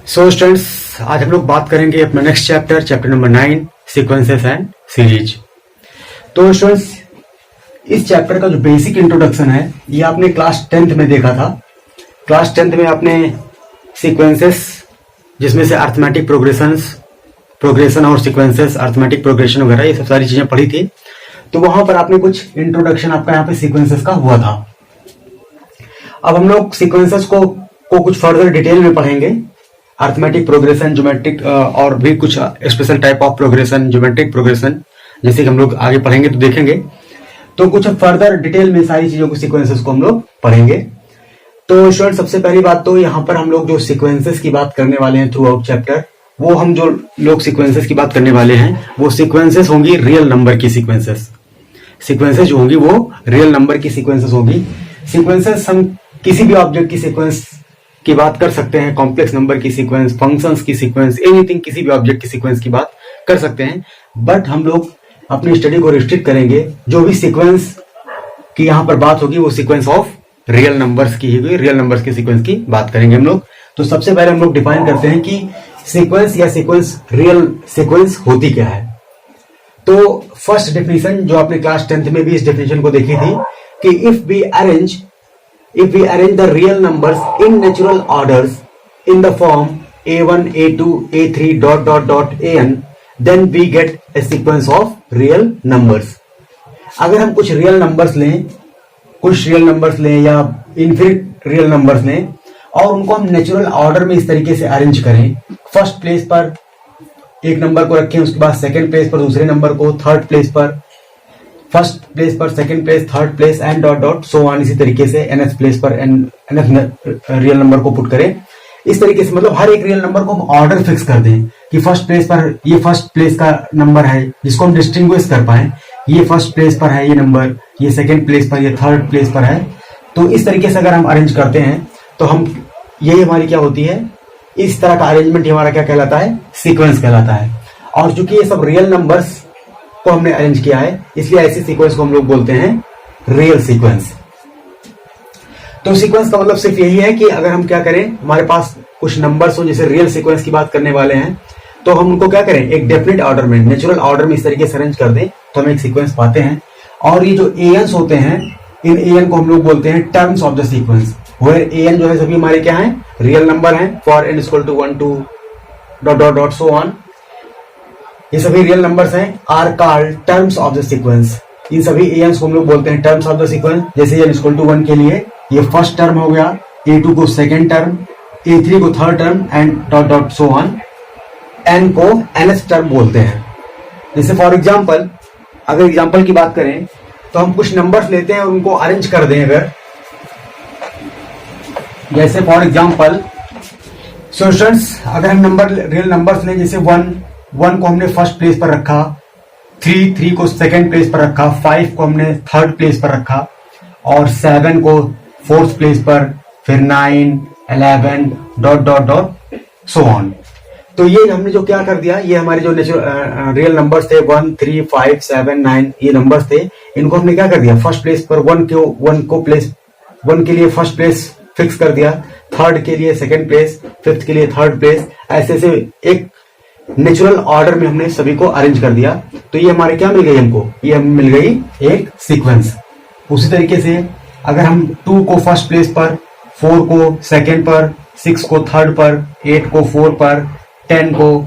So students, आज हम लोग बात करेंगे अपना next chapter number 9, sequences and series. तो स्टूडेंट्स, इस चैप्टर का जो बेसिक इंट्रोडक्शन है ये आपने क्लास 10th में देखा था। क्लास 10th में आपने सीक्वेंसेस, जिसमें से अर्थमेटिक प्रोग्रेशन और सीक्वेंसेस, अर्थमेटिक प्रोग्रेशन वगैरह ये सब सारी चीजें पढ़ी थी। तो वहां पर आपने कुछ इंट्रोडक्शन आपका यहाँ पे सीक्वेंसेस का हुआ था। अब हम लोग सीक्वेंसेस को कुछ फर्दर डिटेल में पढ़ेंगे। अर्थमेटिक प्रोग्रेशन, ज्योमेट्रिक और भी कुछ special type of progression, geometric progression, जैसे कि हम लोग आगे पढ़ेंगे तो देखेंगे। तो कुछ फर्दर डिटेल में सारी चीजों को, सीक्वेंसेस को हम लोग पढ़ेंगे। तो स्टूडेंट, सबसे पहली बात तो यहाँ पर हम लोग जो सीक्वेंसेस की बात करने वाले हैं थ्रू आउट चैप्टर, वो हम जो लोग सीक्वेंसेस की बात करने वाले हैं वो सीक्वेंसेस होंगी रियल नंबर की सीक्वेंसेस जो होंगी वो रियल नंबर की सीक्वेंसेस होंगी। सीक्वेंसेस हम किसी भी ऑब्जेक्ट की सीक्वेंस की बात कर सकते हैं, कॉम्प्लेक्स नंबर की सीक्वेंस, फंक्शंस की सीक्वेंस, एनीथिंग, किसी भी ऑब्जेक्ट की सीक्वेंस की बात कर सकते हैं। बट हम लोग अपनी स्टडी को रिस्ट्रिक्ट करेंगे, जो भी सीक्वेंस की यहाँ पर बात होगी वो सीक्वेंस ऑफ रियल नंबर्स की ही, रियल नंबर्स की सीक्वेंस की बात करेंगे हम लोग। तो सबसे पहले हम लोग डिफाइन करते हैं कि सीक्वेंस या सीक्वेंस, रियल सीक्वेंस होती क्या है। तो फर्स्ट डेफिनेशन जो आपने क्लास 10th में भी इस डेफिनेशन को देखी थी कि if we arrange the real numbers in natural orders in the form a1 a2 a3 ... an, then we get a sequence of real numbers। अगर हम कुछ रियल नंबर्स लें या इनफिनिट रियल नंबर्स लें और उनको हम नेचुरल ऑर्डर में इस तरीके से अरेंज करें, फर्स्ट प्लेस पर एक नंबर को रखें, उसके बाद सेकंड प्लेस पर दूसरे नंबर को, थर्ड प्लेस पर, फर्स्ट प्लेस पर second place, third place and ... so on, इसी तरीके से nth प्लेस पर nth रियल नंबर को पुट करें। इस तरीके से मतलब हर एक रियल नंबर को हम ऑर्डर फिक्स कर दें कि फर्स्ट प्लेस पर ये फर्स्ट प्लेस का नंबर है, जिसको हम डिस्टिंग्विश कर पाए, ये फर्स्ट प्लेस पर है ये नंबर, ये सेकंड प्लेस पर, ये थर्ड प्लेस पर है। तो इस तरीके से अगर हम अरेंज करते हैं तो हम, यही हमारी क्या होती है, इस तरह का अरेंजमेंट हमारा क्या कहलाता है, सीक्वेंस कहलाता है। और चूंकि ये सब रियल नंबर्स को हमने अरेंज किया है, इसलिए ऐसी सीक्वेंस को हम लोग बोलते हैं रियल सीक्वेंस। तो सीक्वेंस का मतलब सिर्फ यही है कि अगर हम क्या करें, हमारे पास कुछ नंबर्स हो, जैसे रियल सीक्वेंस की बात करने वाले हैं, तो हम उनको क्या करें, एक डेफिनेट ऑर्डर में, नेचुरल ऑर्डर में इस तरीके से अरेंज कर दें तो हम एक सीक्वेंस पाते हैं। और ये जो एएनस होते हैं, इन एएन को हम लोग बोलते हैं terms of the sequence, where a n जो है सभी हमारे क्या है, रियल नंबर है। फॉर n = 1 2 ... सो ऑन, ये सभी रियल नंबर्स हैं, are called terms of the sequence. इन सभी एएनस को हम लोग बोलते हैं टर्म्स ऑफ द सीक्वेंस। जैसे n = 1 के लिए ये फर्स्ट टर्म हो गया, a2 को सेकंड टर्म, a3 को third term and ... so on. n को nth टर्म बोलते हैं। जैसे फॉर एग्जांपल, अगर एग्जांपल की बात करें तो हम कुछ नंबर्स लेते हैं और उनको अरेंज कर दें। अगर जैसे फॉर एग्जांपल, सो स्टूडेंट्स, अगर हम रियल नंबर्स लें, जैसे 1 को हमने फर्स्ट प्लेस पर रखा, 3 को सेकंड प्लेस पर रखा, 5 को हमने थर्ड प्लेस पर रखा और 7 को फोर्थ प्लेस पर, फिर 9 11 ... सो ऑन। तो ये हमने जो क्या कर दिया, ये हमारे जो रियल नंबर्स थे 1 3 5 7 9, ये नंबर्स थे, इनको हमने क्या कर दिया, फर्स्ट प्लेस पर 1 के लिए फर्स्ट प्लेस फिक्स कर दिया, थर्ड के लिए सेकंड प्लेस, फिफ्थ के लिए थर्ड प्लेस, ऐसे से एक नेचुरल ऑर्डर में हमने सभी को अरेंज कर दिया। तो ये हमारे क्या मिल गई हमको, ये हमें मिल गई एक सीक्वेंस। उसी तरीके से अगर हम 2 को फर्स्ट प्लेस पर, 4 को सेकंड पर, 6 को थर्ड पर, 8 को फोर्थ पर, 10 को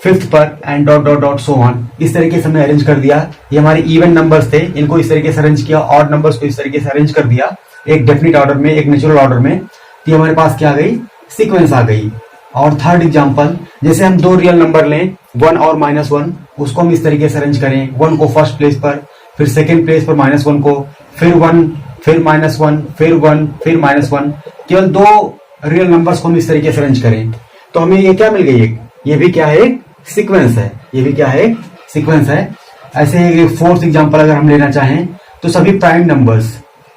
फिफ्थ पर एंड ... सो ऑन, इस तरीके से हमने अरेंज कर दिया। ये हमारे इवन नंबर्स थे, इनको इस तरीके से अरेंज किया, ऑड नंबर्स को इस तरीके से अरेंज कर दिया एक डेफिनेट ऑर्डर में, एक नेचुरल ऑर्डर में। तो ये हमारे पास क्या आ गई, सीक्वेंस आ गई। और थर्ड एग्जांपल, जैसे हम 2 रियल नंबर लें, 1 और -1, उसको हम इस तरीके से अरेंज करें, 1 को फर्स्ट प्लेस पर, फिर सेकंड प्लेस पर -1 को, फिर 1, फिर -1, फिर 1, फिर -1, केवल 2 रियल नंबर्स को हम इस तरीके से अरेंज करें तो हमें ये क्या मिल गई, ये भी क्या है, एक सीक्वेंस है। ये भी क्या है, एक सीक्वेंस है। ऐसे ही फोर्थ एग्जांपल अगर हम लेना चाहें तो सभी प्राइम नंबर्स,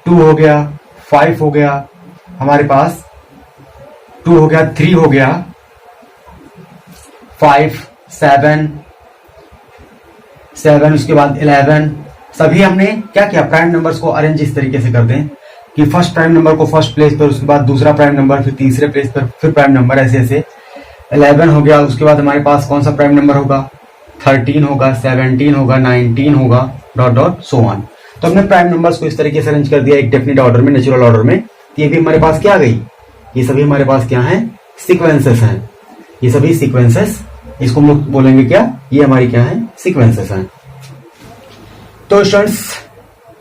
2 हो गया, 5 हो गया हमारे पास, 2 हो गया, 3 हो गया, 5 7, उसके बाद 11, सभी हमने क्या किया, प्राइम नंबर्स को अरेंज इस तरीके से कर दें कि फर्स्ट प्राइम नंबर को फर्स्ट प्लेस पर, उसके बाद दूसरा प्राइम नंबर, फिर तीसरे प्लेस पर, फिर प्राइम नंबर, ऐसे ऐसे 11 हो गया, उसके बाद हमारे पास कौन सा प्राइम नंबर होगा, 13 होगा, 17 होगा, 19 होगा, डॉट डॉट सो ऑन। तो हमने प्राइम नंबर्स को इस तरीके से अरेंज कर दिया एक डेफिनेट ऑर्डर में, नेचुरल ऑर्डर में। ये भी हमारे पास क्या आ गई, ये सभी हमारे पास क्या है, सीक्वेंसेस हैं। ये सभी सीक्वेंसेस, इसको हम लोग बोलेंगे क्या, ये हमारी क्या है, सीक्वेंसेस हैं। तो स्टूडेंट्स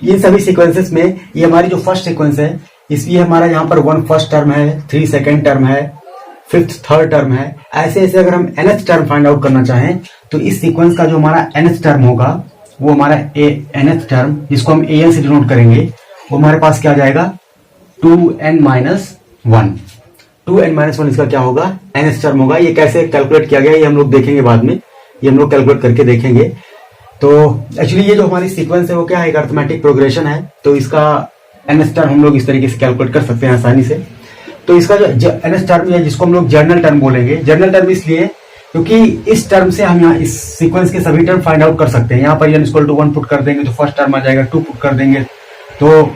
ये सभी सीक्वेंसेस में ये हमारी जो फर्स्ट सीक्वेंस है, इसलिए हमारा यहाँ पर 1 फर्स्ट टर्म है, 3 सेकेंड टर्म है, 5th थर्ड टर्म है। ऐसे ऐसे अगर हम nth टर्म फाइंड आउट करना चाहें तो इस सीक्वेंस का जो हमारा nth टर्म होगा वो हमारा nth टर्म, जिसको हम an से डिनोट करेंगे, वो हमारे पास क्या आ जाएगा, 2n-1। 2n-1 इसका क्या होगा, nth टर्म होगा। ये कैसे कैलकुलेट किया गया ये हम लोग देखेंगे बाद में, ये हम लोग कैलकुलेट करके देखेंगे। तो एक्चुअली ये जो हमारी सीक्वेंस है वो क्या है, एक अर्थमेटिक प्रोग्रेशन है। तो इसका nth टर्म हम लोग इस तरीके से कैलकुलेट कर सकते हैं आसानी से। तो इसका जो nth टर्म है जिसको हम लोग जर्नल टर्म बोलेंगे, जर्नल टर्म इसलिए क्योंकि इस टर्म से हम यहाँ इस सीक्वेंस के सभी टर्म फाइंड आउट कर सकते हैं। यहाँ पर n=1 पुट कर देंगे तो फर्स्ट टर्म आ जाएगा, 2 पुट कर देंगे तो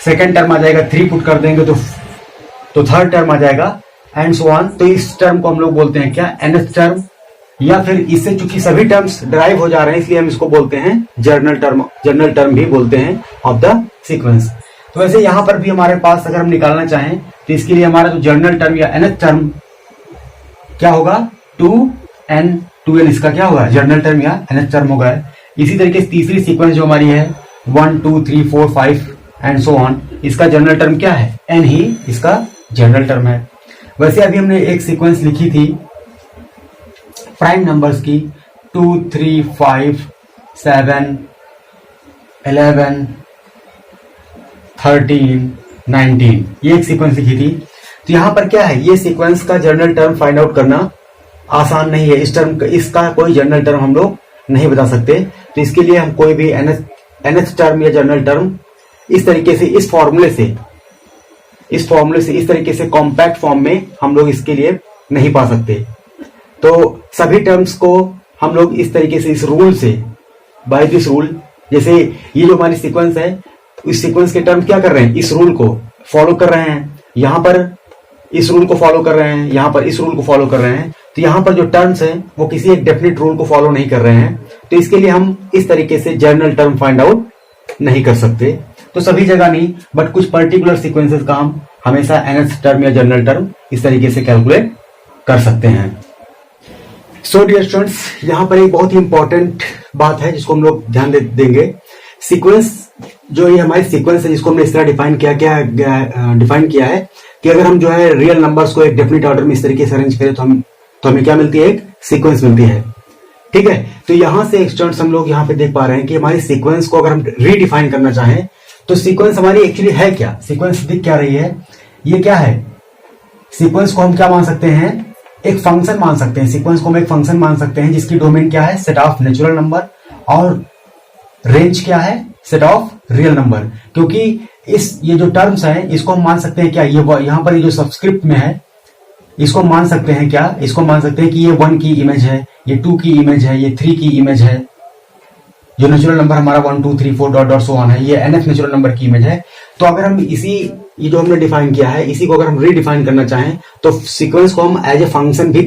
सेकेंड टर्म आ जाएगा, 3 पुट कर देंगे तो थर्ड टर्म आ जाएगा, एंड सो ऑन। तो इस टर्म को हम लोग बोलते हैं क्या, nth टर्म, या फिर इससे चूंकि सभी टर्म्स ड्राइव हो जा रहे हैं इसलिए हम इसको बोलते हैं जर्नल टर्म भी बोलते हैं ऑफ द सीक्वेंस। तो वैसे यहां पर भी हमारे पास अगर हम निकालना चाहें तो इसके लिए हमारा जो जर्नल टर्म या nth टर्म क्या होगा, 2n इसका क्या होगा, जर्नल टर्म या nth टर्म होगा। इसी तरीके से तीसरी सीक्वेंस जो हमारी है 1 2 3 4 5 एंड सो ऑन, इसका जर्नल टर्म क्या है, n ही इसका जर्नल टर्म है। वैसे अभी हमने एक सीक्वेंस लिखी थी प्राइम नंबर्स की, 2 3 5 7 11 13 19, ये एक सीक्वेंस लिखी थी। तो यहां पर क्या है, ये सीक्वेंस का जर्नल टर्म फाइंड आउट करना आसान नहीं है। इसका कोई जर्नल टर्म हम लोग नहीं बता सकते। तो इसके लिए हम कोई भी nth टर्म या जर्नल टर्म इस तरीके से इस फॉर्मूले से इस तरीके से कॉम्पैक्ट फॉर्म में हम लोग इसके लिए नहीं पा सकते। तो सभी टर्म्स को हम लोग इस तरीके से, इस रूल से, बाय दिस रूल, जैसे ये जो हमारी सीक्वेंस है, इस सीक्वेंस के टर्म क्या कर रहे हैं, इस रूल को फॉलो कर रहे हैं। यहां पर इस रूल को फॉलो कर रहे हैं, यहां पर इस रूल को फॉलो कर रहे हैं। तो यहां पर जो टर्म्स हैं वो किसी एक डेफिनेट रूल को फॉलो नहीं कर रहे हैं। तो इसके लिए हम इस तरीके से जर्नल टर्म फाइंड आउट नहीं कर सकते। तो सभी जगह नहीं, बट कुछ पर्टिकुलर सीक्वेंसेस का हम हमेशा nth टर्म या जर्नल टर्म इस तरीके से कैलकुलेट कर सकते हैं। सो डियर स्टूडेंट्स, यहाँ पर एक बहुत ही इंपॉर्टेंट बात है जिसको हम लोग ध्यान देंगे। सीक्वेंस जो ये हमारी सीक्वेंस है जिसको हमने इस तरह डिफाइन किया है कि अगर हम जो है रियल नंबर्स को एक डेफिनेट ऑर्डर में इस तरीके से अरेंज करें तो हमें क्या मिलती है, एक सीक्वेंस मिलती है। ठीक है, तो यहां से स्टूडेंट्स हम लोग यहाँ पे देख पा रहे हैं कि हमारी सीक्वेंस को अगर हम रीडिफाइन करना चाहें तो सीक्वेंस हमारी एक्चुअली है क्या, सीक्वेंस दिख क्या रही है, ये क्या है। सीक्वेंस को हम क्या मान सकते हैं, एक फंक्शन मान सकते हैं। सीक्वेंस को हम एक फंक्शन मान सकते हैं जिसकी डोमेन क्या है, सेट ऑफ नेचुरल नंबर, और रेंज क्या है, सेट ऑफ रियल नंबर। क्योंकि ये जो टर्म्स हैं इसको हम मान सकते हैं क्या, ये यहां पर ये जो सबस्क्रिप्ट में है इसको मान सकते हैं क्या, इसको मान सकते हैं कि ये 1 की इमेज है, ये 2 की इमेज है, ये 3 की इमेज है। जो नेचुरल नंबर हमारा 1 2 3 4 डॉट डॉट सो ऑन है, ये nth नेचुरल नंबर की इमेज है। तो अगर हम ये जो हमने डिफाइन किया है इसी को अगर हम रीडिफाइन करना चाहें तो सीक्वेंस को हम एज ए फंक्शन भी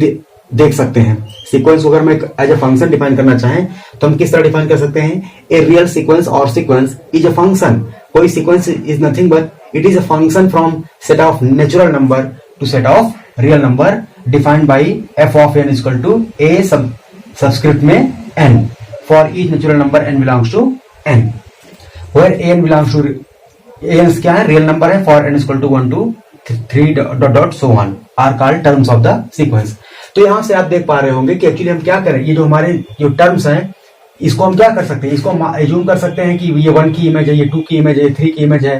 देख सकते हैं। सीक्वेंस को अगर हम एज ए फंक्शन डिफाइन करना चाहें तो हम किस तरह डिफाइन कर सकते हैं, ए रियल सीक्वेंस और सीक्वेंस इज अ फंक्शन। कोई sequence is nothing but it is a function from set of natural number to set of real number defined by f of n equal to a subscript में n for each natural number n belongs to n, where an belongs to an क्या है, real number है, for n equal to 1 2 3 dot dot so on are called terms of the sequence. तो यहां से आप देख पा रहे होंगे कि एक्चुअली हम क्या करें, ये जो हमारे जो टर्म्स हैं इसको हम क्या कर सकते हैं, इसको हम एज्यूम कर सकते हैं कि ये 1 की इमेज है, ये 2 की इमेज है, ये 3 की इमेज है,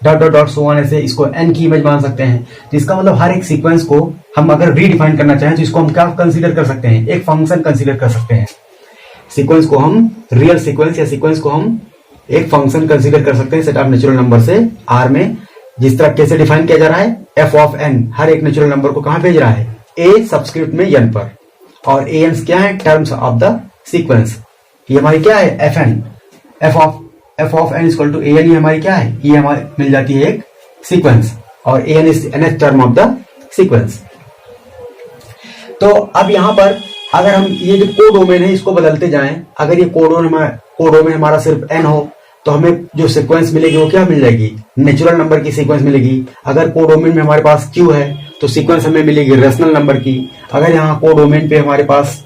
dot dot dot so on, ऐसे इसको n की इमेज मान सकते हैं। तो इसका मतलब हर एक सीक्वेंस को हम अगर रीडिफाइन करना चाहें तो इसको हम क्या कंसीडर कर सकते हैं, एक फंक्शन कंसीडर कर सकते हैं। सीक्वेंस को हम रियल सीक्वेंस या सीक्वेंस को हम एक फंक्शन कंसीडर कर सकते हैं सेट ऑफ नेचुरल नंबर से R में। जिस तरह कैसे डिफाइन किया जा रहा है, f ऑफ n हर एक नेचुरल नंबर को कहां भेज रहा है, a सबस्क्रिप्ट में n पर, और an क्या है, टर्म्स ऑफ द सीक्वेंस। ये हमारी क्या है, fn, f of n equal to an, ये हमारी क्या है, ये हमारी मिल जाती है एक सीक्वेंस, और an is nth term of the sequence. तो अब यहाँ पर अगर हम ये जो कोडोमेन है इसको बदलते जाएं, अगर ये कोडोमेन हमारा सिर्फ n हो तो हमें जो सीक्वेंस मिलेगी वो क्या मिल जाएगी, नेचुरल नंबर की सीक्वेंस मिलेगी। अगर कोडोमेन में हमारे पास q है तो सीक्वेंस हमें मिलेगी रेशनल नंबर की। अगर यहाँ कोडोमेन पे हमारे पास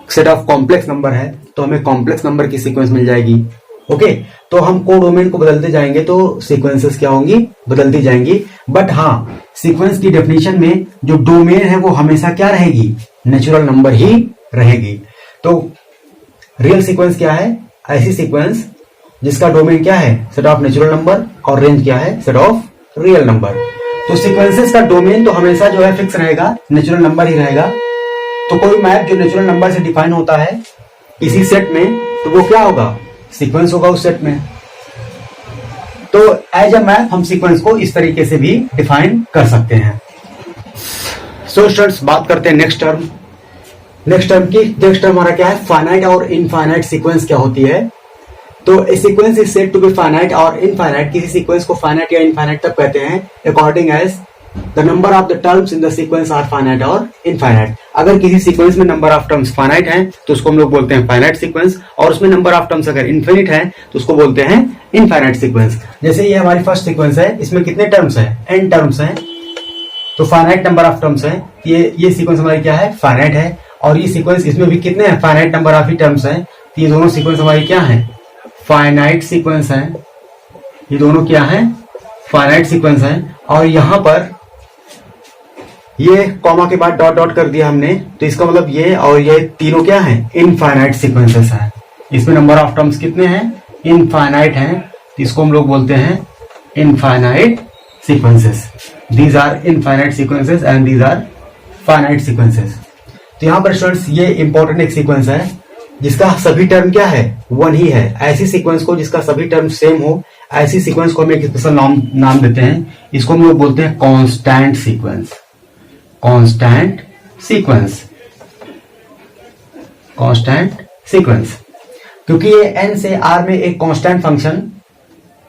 सेट ऑफ कॉम्प्लेक्स नंबर है तो हमें कॉम्प्लेक्स नंबर की सीक्वेंस मिल जाएगी। ओके, तो हम कोडोमेन को बदलते जाएंगे तो सीक्वेंसेस क्या होंगी, बदलती जाएंगी। बट हाँ, सीक्वेंस की डेफिनेशन में जो डोमेन है वो हमेशा क्या रहेगी, नेचुरल नंबर ही रहेगी। तो रियल सीक्वेंस क्या है, ऐसी सीक्वेंस जिसका डोमेन क्या है, सेट ऑफ नेचुरल नंबर, और रेंज क्या है, सेट ऑफ रियल नंबर। तो सीक्वेंसेस का डोमेन तो हमेशा जो है फिक्स रहेगा, नेचुरल नंबर ही रहेगा। तो कोई मैप जो नेचुरल नंबर से डिफाइन होता है किसी सेट में, तो वो क्या होगा, सीक्वेंस होगा उस सेट में। तो एज अ मैप हम सीक्वेंस को इस तरीके से भी डिफाइन कर सकते हैं। सो स्टूडेंट्स, बात करते हैं नेक्स्ट टर्म की। नेक्स्ट टर्म हमारा क्या है, फाइनाइट और इनफाइनाइट सीक्वेंस क्या होती है। तो a sequence is said to be finite और इनफाइनाइट। किसी सीक्वेंस को फाइनाइट या इनफाइनाइट तब कहते हैं according as the number of the terms in the sequence are finite और इनफाइनाइट। अगर किसी सीक्वेंस में नंबर ऑफ टर्म्स फाइनाइट हैं तो उसको हम लोग बोलते हैं फाइनाइट सीक्वेंस, और उसमें नंबर ऑफ टर्म्स अगर इनफिनिट है तो उसको बोलते हैं इनफाइनाइट सीक्वेंस। जैसे ये हमारी फर्स्ट सीक्वेंस है, इसमें कितने टर्म्स हैं, n टर्म्स हैं, तो फाइनाइट नंबर ऑफ टर्म्स हैं। ये सीक्वेंस हमारी क्या है, फाइनाइट है। और ये सीक्वेंस, इसमें भी कितने हैं, finite number of he terms हैं। तो ये दोनों सीक्वेंस हमारी क्या है, फाइनाइट सीक्वेंस है। ये दोनों क्या है, फाइनाइट सीक्वेंस है। और यहां पर ये कॉमा के बाद डॉट डॉट कर दिया हमने, तो इसका मतलब ये और ये तीनों क्या हैं, इनफाइनाइट सीक्वेंसेस हैं। इसमें नंबर ऑफ टर्म्स कितने हैं, इनफाइनाइट हैं, तो इसको हम लोग बोलते हैं infinite sequences. These are infinite sequences and these are finite sequences. तो यहाँ पर स्टूडेंट्स ये इंपॉर्टेंट एक सीक्वेंस है जिसका सभी टर्म क्या है, वन ही है। ऐसी सीक्वेंस को जिसका सभी टर्म सेम हो, ऐसी सीक्वेंस को हम एक स्पेशल नाम देते हैं। इसको हम लोग बोलते हैं constant sequence. Constant sequence, constant sequence, क्योंकि ये n से r में एक कांस्टेंट फंक्शन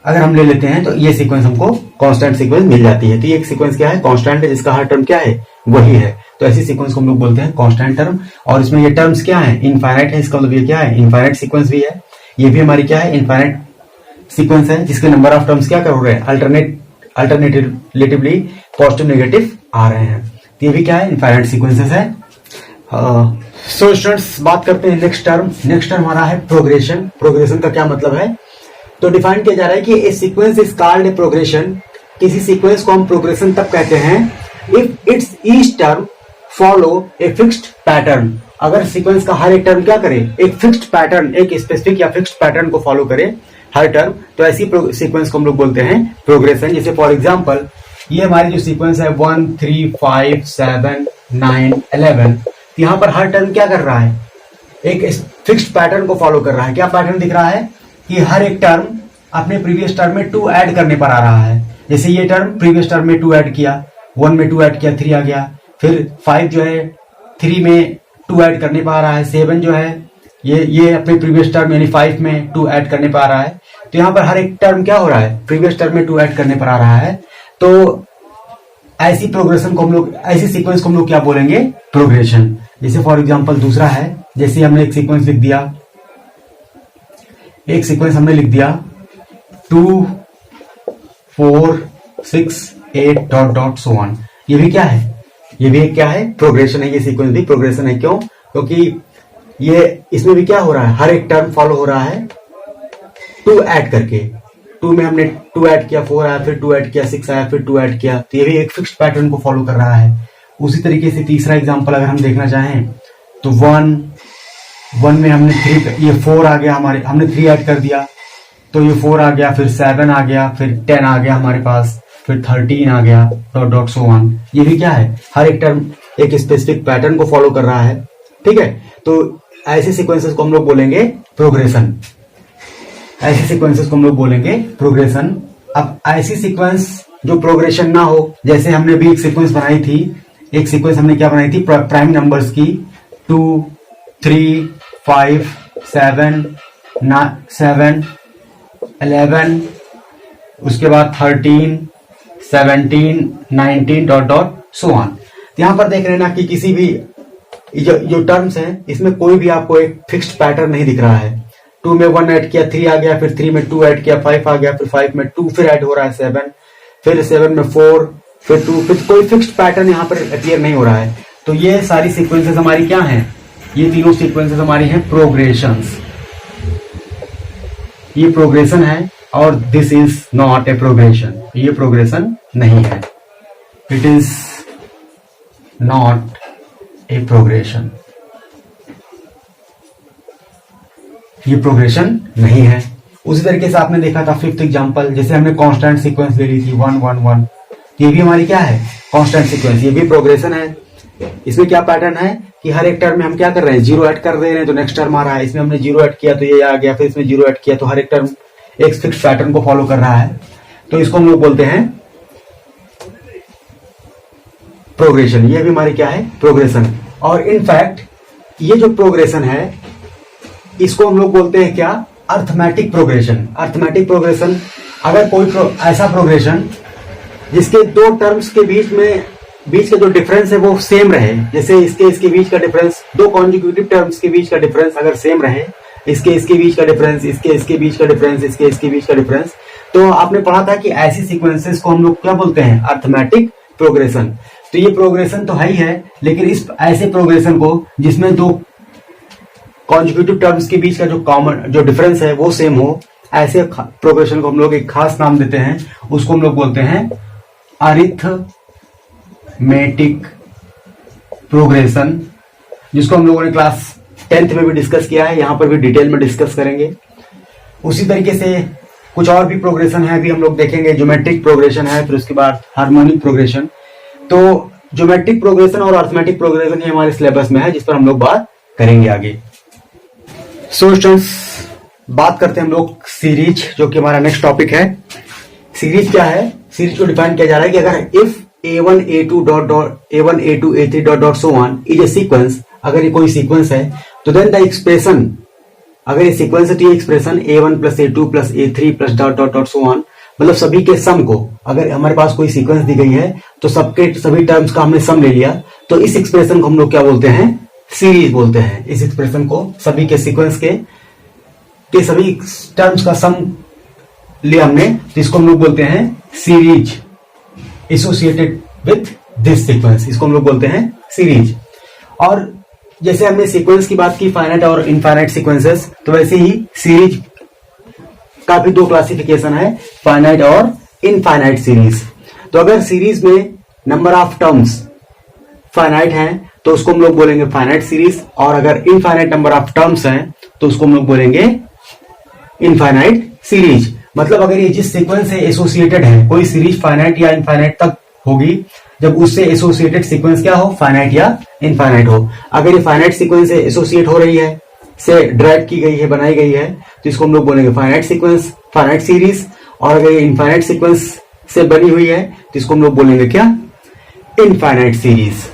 अगर हम ले लेते हैं तो ये सीक्वेंस हमको कांस्टेंट सीक्वेंस मिल जाती है। तो ये एक सीक्वेंस क्या है, कांस्टेंट है, जिसका हर टर्म क्या है, वही है। तो ऐसी सीक्वेंस को हम लोग बोलते हैं कांस्टेंट टर्म। और इसमें ये टर्म्स क्या है, इनफाइनाइट है, इसका मतलब ये क्या है, इनफाइनाइट सीक्वेंस भी है। ये भी हमारी क्या है, इनफाइनाइट सीक्वेंस है, जिसके नंबर ऑफ टर्म्स क्या कर रहे हैं, अल्टरनेटिवली पॉजिटिव नेगेटिव आ रहे हैं। तो ये भी क्या है, इनफाइनाइट सीक्वेंसेस है। सो स्टूडेंट्स, बात करते हैं नेक्स्ट टर्म। नेक्स्ट टर्म हमारा है प्रोग्रेशन। प्रोग्रेशन का क्या मतलब है, तो डिफाइन किया जा रहा है कि a sequence is called a progression. किसी सीक्वेंस को हम प्रोग्रेशन तब कहते हैं if its each term follow a fixed pattern. अगर सीक्वेंस का हर एक टर्म क्या करे, एक फिक्स्ड पैटर्न, एक स्पेसिफिक या फिक्स्ड पैटर्न को फॉलो करे हर टर्म, तो ऐसी सीक्वेंस को हम लोग बोलते हैं प्रोग्रेशन। जैसे फॉर एग्जांपल ये हमारी जो सीक्वेंस है 1 3 5 7 9 11, तो यहाँ पर हर टर्म क्या कर रहा है, एक फिक्स्ड पैटर्न को फॉलो कर रहा है। क्या पैटर्न दिख रहा है कि हर एक टर्म अपने प्रीवियस टर्म में 2 ऐड करने पर आ रहा है। जैसे ये टर्म प्रीवियस टर्म में 2 ऐड किया, 1 में 2 ऐड किया, 3 आ गया। फिर 5 जो है 3 में 2 ऐड करने पर आ रहा है। 7 जो है ये अपने प्रीवियस टर्म यानी 5 में 2 ऐड करने पर आ रहा है। तो यहाँ पर हर एक टर्म क्या हो रहा है, प्रीवियस टर्म में 2 ऐड करने पर आ रहा है। तो ऐसी प्रोग्रेशन को हम लोग, ऐसी सीक्वेंस को हम लोग क्या बोलेंगे, प्रोग्रेशन। जैसे फॉर एग्जांपल दूसरा है, जैसे हमने एक सीक्वेंस लिख दिया, 2 4 6 8 डॉट डॉट सो ऑन। ये भी क्या है, ये भी एक क्या है, प्रोग्रेशन है। ये सीक्वेंस भी प्रोग्रेशन है। क्यों, क्योंकि ये इसमें भी क्या हो रहा है, हर एक टर्म फॉलो हो रहा है 2 ऐड करके। 2 में हमने 2 ऐड किया, 4 आया, फिर 2 ऐड किया, 6 आया, फिर 2 ऐड किया। तो ये भी एक फिक्स्ड पैटर्न को फॉलो कर रहा है। उसी तरीके से तीसरा एग्जांपल अगर हम देखना चाहें तो 1 में हमने 3, ये 4 आ गया हमारे, हमने 3 ऐड कर दिया तो ये 4 आ गया, फिर 7 आ गया, फिर 10 आ गया हमारे पास, फिर 13 आ गया, डॉट डॉट सो ऑन। ये भी क्या है, हर एक टर्म एक स्पेसिफिक पैटर्न को फॉलो कर रहा है। ठीक है, तो ऐसे सीक्वेंसेस को हम लोग बोलेंगे प्रोग्रेशन। ऐसे सीक्वेंसेस को हम लोग बोलेंगे प्रोग्रेशन। अब ऐसी सीक्वेंस जो प्रोग्रेशन ना हो, जैसे हमने भी एक सीक्वेंस बनाई थी, एक सीक्वेंस हमने क्या बनाई थी, प्राइम नंबर्स की, 2 3 5 7 11, उसके बाद 13 17 19 डॉट डॉट सो ऑन। यहाँ पर देख रहे हैं ना कि किसी भी जो टर्म्स हैं इसमें कोई भी आपको एक फिक्स्ड पैटर्न नहीं दिख रहा है। 2 में 1 ऐड किया 3 आ गया, फिर 3 में 2 ऐड किया 5 आ गया, फिर 5 में 2 फिर ऐड हो रहा है 7, फिर 7 में 4, फिर 2, फिर कोई फिक्स्ड पैटर्न यहाँ पर अपीयर नहीं हो रहा है। तो ये सारी सीक्वेंसेस हमारी क्या हैं? ये तीनों सीक्वेंसेस हमारी हैं प्रोग्रेशंस। ये प्रोग्रेशन है और this is not a progression, ये प्रोग्रेशन नहीं है। It is not a progression, ये प्रोग्रेशन नहीं है। उसी तरीके से आपने देखा था फिफ्थ एग्जांपल, जैसे हमने कांस्टेंट सीक्वेंस ले ली थी 1 1 1, ये भी हमारी क्या है? कांस्टेंट सीक्वेंस, ये भी प्रोग्रेशन है। इसमें क्या पैटर्न है कि हर एक टर्म में हम क्या कर रहे हैं? 0 ऐड कर दे रहे हैं तो नेक्स्ट टर्म आ रहा है। इसमें हमने 0 ऐड किया तो ये आ गया, फिर इसमें 0 ऐड किया तो हर एक टर्म एक फिक्स पैटर्न को फॉलो कर रहा है। तो इसको हम लोग बोलते हैं प्रोग्रेशन। ये भी हमारी क्या है? प्रोग्रेशन। और इनफैक्ट ये जो प्रोग्रेशन है इसको हम लोग बोलते हैं क्या? Arithmetic progression. अर्थमेटिक प्रोग्रेशन, अगर कोई ऐसा प्रोग्रेशन जिसके दो टर्म्स के बीच का जो डिफरेंस है वो सेम रहे, जैसे इसके बीच का डिफरेंस, दो कॉन्जिक्यूटिव टर्म्स के बीच का डिफरेंस अगर सेम रहे, इसके बीच का डिफरेंस, इसके बीच का डिफरेंस, इसके बीच का डिफरेंस, तो आपने पढ़ा था कि ऐसी सीक्वेंसेस को हम लोग क्या बोलते हैं? Arithmetic progression. तो ये प्रोग्रेशन तो है ही है, लेकिन इस ऐसे प्रोग्रेशन को जिसमें दो कॉन्जिक्यूटिव टर्म्स के बीच का जो डिफरेंस है वो सेम हो, ऐसे प्रोग्रेशन को हम लोग एक खास नाम देते हैं, उसको हम लोग बोलते हैं अरिथमेटिक प्रोग्रेशन, जिसको हम लोगों ने क्लास 10th में भी डिस्कस किया है, यहां पर भी डिटेल में डिस्कस करेंगे। उसी तरीके से कुछ और भी प्रोग्रेशन है, अभी हम लोग देखेंगे। ज्योमेट्रिक प्रोग्रेशन है, फिर उसके बाद हार्मोनिक प्रोग्रेशन। तो ज्योमेट्रिक प्रोग्रेशन और अरिथमेटिक प्रोग्रेशन ये हमारे सिलेबस में है, जिस पर हम लोग बात करेंगे आगे। सो स्टूडेंट्स, बात करते हैं हम लोग सीरीज, जो कि हमारा नेक्स्ट टॉपिक है। सीरीज क्या है? सीरीज को डिफाइन किया जा रहा है कि अगर if a1 a2 a1 a2 a3 dot so on is a sequence, अगर ये कोई सीक्वेंस है तो देन द एक्सप्रेशन, अगर ये सीक्वेंस है तो ये expression a1 plus a2 plus a3 plus dot dot dot so on, मतलब सभी के सम को, अगर हमारे पास कोई सीक्वेंस दी गई है तो सभी टर्म्स का हमने सम ले लिया, तो इस एक्सप्रेशन को हम लोग क्या बोलते हैं? सीरीज बोलते हैं। इस एक्सप्रेशन को सभी के सीक्वेंस के सभी टर्म्स का सम लिया हमने, तो इसको हम लोग बोलते हैं series associated with this sequence, इसको हम लोग बोलते हैं सीरीज। और जैसे हमने सीक्वेंस की बात की, फाइनाइट और इनफाइनाइट सीक्वेंसेस, तो वैसे ही सीरीज का भी दो क्लासिफिकेशन है, फाइनाइट और इनफाइनाइट सीरीज। तो अगर सीरीज में नंबर ऑफ टर्म्स फाइनाइट हैं तो उसको हम लोग बोलेंगे फाइनाइट सीरीज, और अगर इनफाइनाइट नंबर ऑफ टर्म्स हैं तो उसको हम लोग बोलेंगे इनफाइनाइट सीरीज। मतलब अगर ये जिस सीक्वेंस से एसोसिएटेड है, कोई सीरीज फाइनाइट या इनफाइनाइट तक होगी जब उससे एसोसिएटेड सीक्वेंस क्या हो? फाइनाइट या इनफाइनाइट हो। अगर ये फाइनाइट सीक्वेंस से एसोसिएट हो रही है, से ड्राइव की गई है, बनाई गई है, तो इसको हम लोग बोलेंगे फाइनाइट सीक्वेंस, फाइनाइट सीरीज। और अगर ये इनफाइनाइट सीक्वेंस से बनी हुई है तो इसको हम लोग बोलेंगे क्या? Infinite series.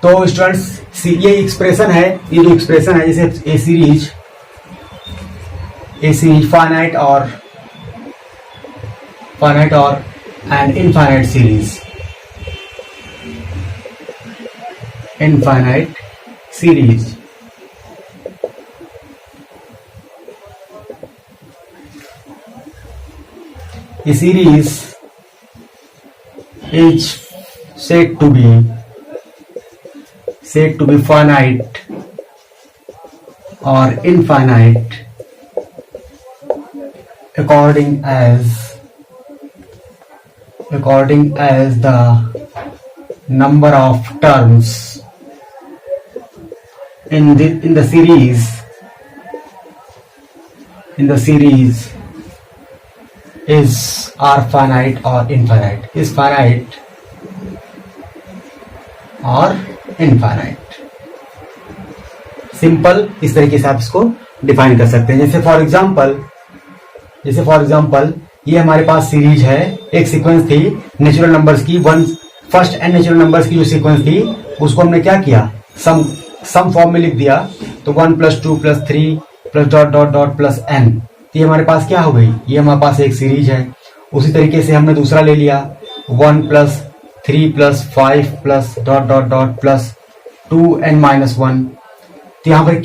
तो स्टूडेंट्स, ये एक्सप्रेशन है, ये जो एक्सप्रेशन है, जैसे ए सीरीज फाइनाइट और and infinite series, infinite series. A series is said to be finite or infinite according as the number of terms in the series are finite or infinite, is finite or infinite। Simple इस तरीके से आप इसको define कर सकते हैं। जैसे for example ये हमारे पास सीरीज है, एक सीक्वेंस थी नेचुरल नंबर्स की, फर्स्ट एन नेचुरल नंबर्स की जो सीक्वेंस थी उसको हमने क्या किया? सम फॉर्म में लिख दिया। तो 1 + 2 + 3 + dot dot dot plus n, ये हमारे पास क्या हो गई? ये हमारे पास एक सीरीज है। उसी तरीके से हमने दूसरा ले लिया 1 + 3 + 5 + dot dot dot plus 2n-1। तो यहाँ पर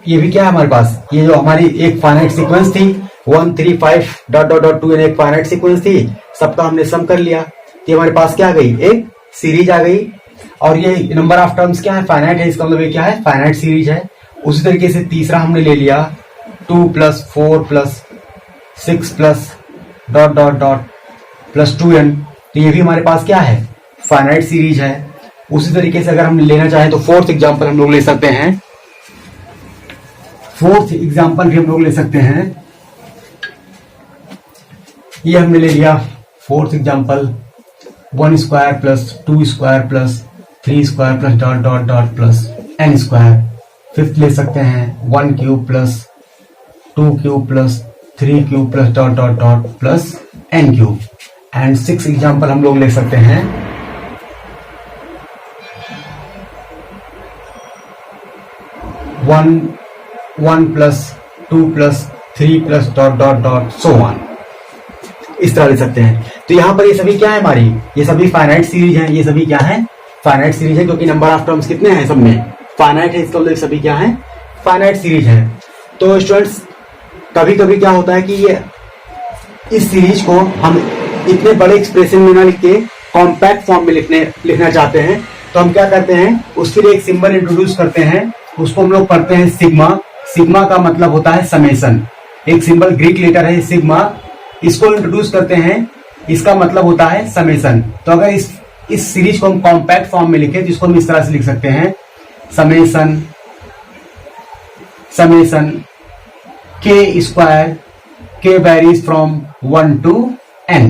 ये भी क्या है हमारे पास, ये जो हमारी एक फाइनाइट सीक्वेंस थी 1 3 5 ... 2n एक फाइनाइट सीक्वेंस थी, सबका हमने सम कर लिया। ये हमारे पास क्या आ गई, एक सीरीज आ गई। और ये नंबर ऑफ टर्म्स क्या है, फाइनाइट है, इसका मतलब ये क्या है, फाइनाइट सीरीज है। उसी तरीके से तीसरा हमने ले लिया 2 + 4 + 6 + ... +2n। तो ये भी हमारे पास क्या है, फाइनाइट सीरीज है। उसी तरीके से अगर हम लेना चाहें तो फोर्थ एग्जांपल हम लोग ले सकते हैं। फोर्थ एग्जांपल भी हम लोग ले सकते हैं। ये हमने ले लिया फोर्थ एग्जांपल 1² + 2² + 3² + ... n²। फिफ्थ ले सकते हैं 1³ + 2³ + 3³ + ... n³। एंड सिक्स एग्जांपल हम लोग ले सकते हैं 1 + 2 + 3 + ... so on। इस तरह ले सकते हैं। तो यहां पर ये सभी क्या है हमारी, ये सभी फाइनाइट सीरीज हैं। ये सभी क्या है, फाइनाइट सीरीज है, क्योंकि नंबर ऑफ टर्म्स कितने हैं, सब में फाइनाइट है, इसका मतलब सभी क्या है, फाइनाइट सीरीज है। तो स्टूडेंट्स कभी कभी क्या होता है कि ये इस सीरीज को हम इतने बड़े एक्सप्रेशन में ना लिख के कॉम्पैक्ट फॉर्म में लिखना चाहते हैं, तो हम क्या करते हैं, उसके लिए एक सिंबल इंट्रोड्यूस करते हैं, उसको हम लोग पढ़ते हैं सिग्मा। सिग्मा का मतलब होता है समेशन। एक सिंबल ग्रीक लेटर है सिग्मा, इसको इंट्रोड्यूस करते हैं, इसका मतलब होता है समेशन। तो अगर इस सीरीज को हम कॉम्पैक्ट फॉर्म में लिखें तो इसको हम इस तरह से लिख सकते हैं, summation k² varies from 1 to n।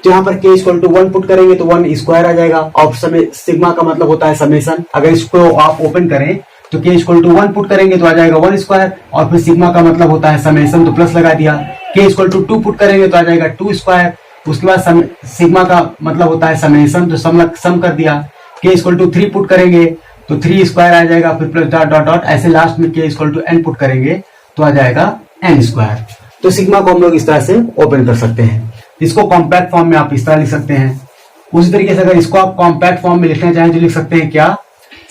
तो यहां पर k = 1 पुट करेंगे तो 1² आ जाएगा। और सिग्मा का मतलब होता है समेशन। अगर इसको आप ओपन करें तो k = 1 पुट करेंगे तो आ जाएगा 1²। और फिर सिग्मा का मतलब होता है समेशन, तो प्लस लगा दिया। k = 2 पुट करेंगे तो आ जाएगा 2²। उसके बाद सिग्मा का मतलब होता है समेशन, तो सम कर दिया। k = 3 पुट करेंगे तो 3² आ जाएगा, फिर प्लस ... ऐसे लास्ट में k = n पुट करेंगे तो आ जाएगा n²। तो सिग्मा को हम लोग इस तरह से ओपन कर सकते हैं। इसको कॉम्पैक्ट फॉर्म में आप इस तरह लिख सकते हैं। उसी तरीके से अगर इसको आप कॉम्पैक्ट फॉर्म में लिखना चाहें तो लिख सकते हैं क्या,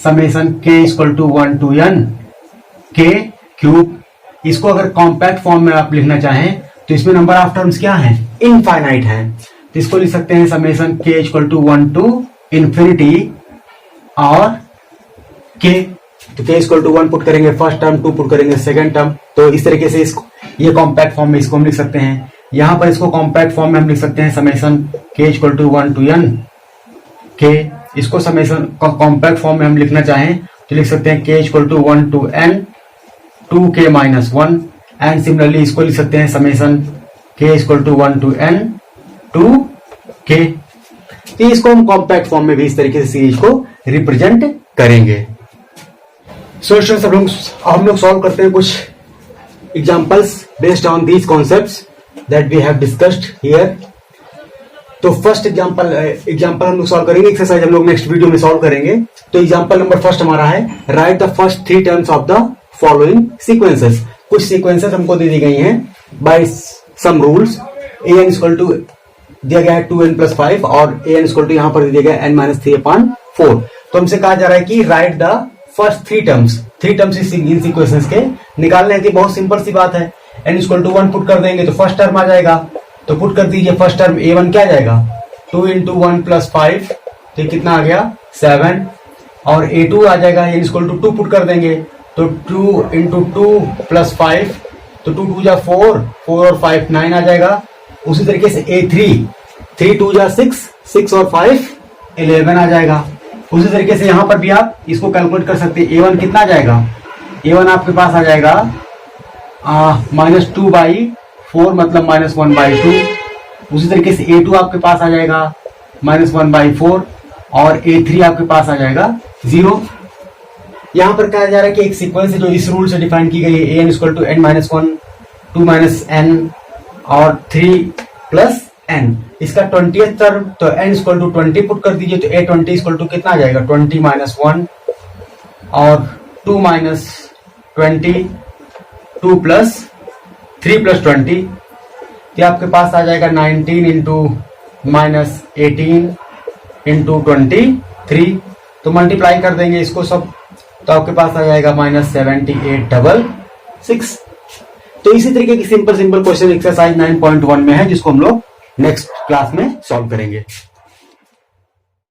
summation k = 1 to n k³। इसको अगर कॉम्पैक्ट फॉर्म में आप लिखना चाहें तो इसमें नंबर ऑफ टर्म्स क्या है, इनफाइनाइट है। तो इसको लिख सकते हैं समेशन k = 1 to ∞ और k। तो k = 1 पुट करेंगे फर्स्ट टर्म, 2 पुट करेंगे सेकंड टर्म। तो इस तरीके से इसको ये कॉम्पैक्ट फॉर्म में इसको हम लिख सकते हैं। यहां पर इसको कॉम्पैक्ट फॉर्म में हम लिख सकते हैं summation k = 1 to n k। इसको समेशन कॉम्पैक्ट फॉर्म में हम लिखना चाहें तो लिख सकते हैं k = 1 to n 2k - 1। And similarly इसको लिख सकते हैं summation k = 1 to n 2k। तो इसको हम कॉम्पैक्ट फॉर्म में भी इस तरीके से सीरीज को रिप्रेजेंट करेंगे। सो स्टूडेंट्स हम लोग सॉल्व करते हैं कुछ examples based on these concepts that we have discussed here. तो फर्स्ट एग्जांपल हम लोग सॉल्व करेंगे, एक्सरसाइज हम लोग नेक्स्ट वीडियो में सॉल्व करेंगे। तो एग्जांपल नंबर फर्स्ट हमारा है, right the first 3 terms of the following sequences. कुछ सीक्वेंसेस हमको दे दी गई हैं बाय सम रूल्स। an = दिया गया है 2n + 5 और an = यहां पर दिया गया n - 3/4। तो हमसे कहा जा रहा है कि right the first 3 terms in sequences के निकालने की। बहुत सिंपल सी बात है, n = 1 पुट कर देंगे तो फर्स्ट टर्म आ जाएगा। तो पुट कर दीजिए फर्स्ट टर्म a1 क्या जाएगा, 2 × 1 + 5, तो कितना आ गया 7। और a2 आ जाएगा, n = 2 पुट कर देंगे तो 2 × 2 + 5, तो 2 × 2 = 4, 4 और 5 9 आ जाएगा। उसी तरीके से a3 3 × 2 = 6, 6 और 5 11 आ जाएगा। उसी तरीके से यहां पर भी आप इसको कैलकुलेट कर सकते हैं। a1 कितना आ जाएगा, a1 आपके पास आ जाएगा -2/4 मतलब -1/2। उसी तरीके से a2 आपके पास आ जाएगा -1/4 और a3 आपके पास आ जाएगा 0। यहां पर कहा जा रहा है कि एक सीक्वेंस है जो इस रूल से डिफाइन की गई है, an = n-1 2 - n और 3 + n। इसका 20th टर्म तो n = 20 पुट कर दीजिए तो a20 = कितना आ जाएगा 20 - 1 और 2 - 20 2 + 3 + 20, तो आपके पास आ जाएगा 19 × -18 × 23। तो मल्टीप्लाई कर देंगे इसको सब, तो आपके पास आ जाएगा -7866। तो इसी तरीके की सिंपल क्वेश्चन एक्सरसाइज 9.1 में है, जिसको हम लोग नेक्स्ट क्लास में सॉल्व करेंगे।